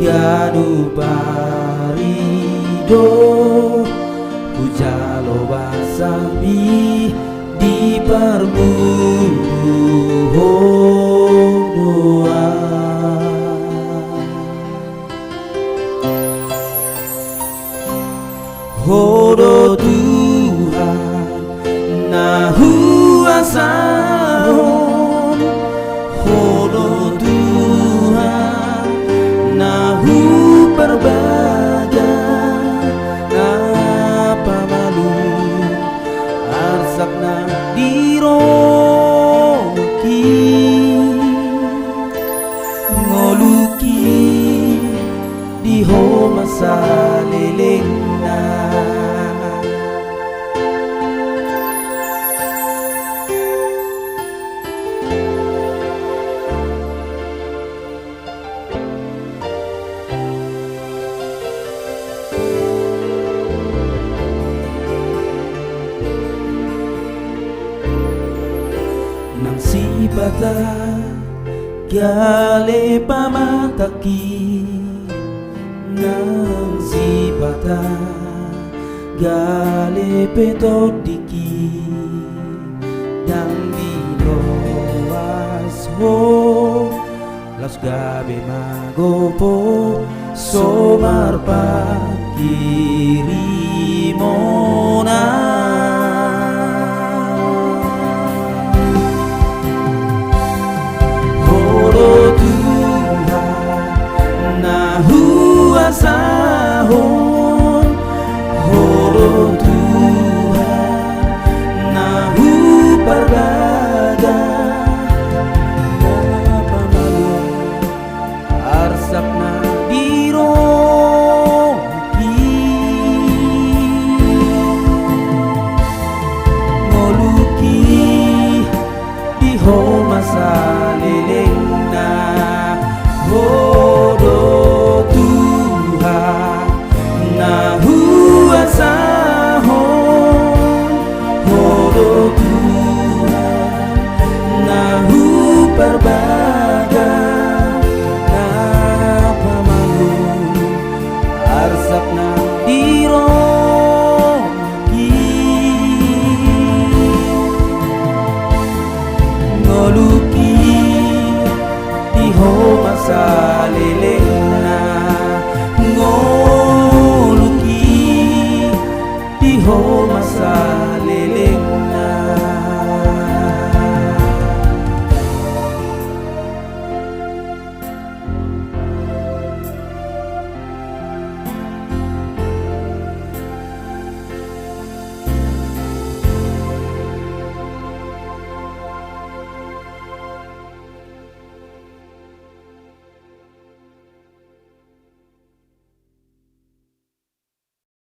Gadu parido Pujalo basambi di perbuho doa. Hodo Tuhan nahu asahon, hodo Tuhan nahu perbaga, napa malu arsak na diroki ngoluki diho masaleleng na. Nang sibata gale pamataki, nang sibata gale petodiki, dang dinoas ho las gabe magopo somar pakiri mona. Sahon horo Tuhan nahu perbaga, napa malu arsak na diroki ngoluki diho masaleleng na. Hodo nahu asahon, hodo Tuhan nahu perbaga, napa malu arsak na diroki ngoluki diho masaleleng na. Ngoluki diho masa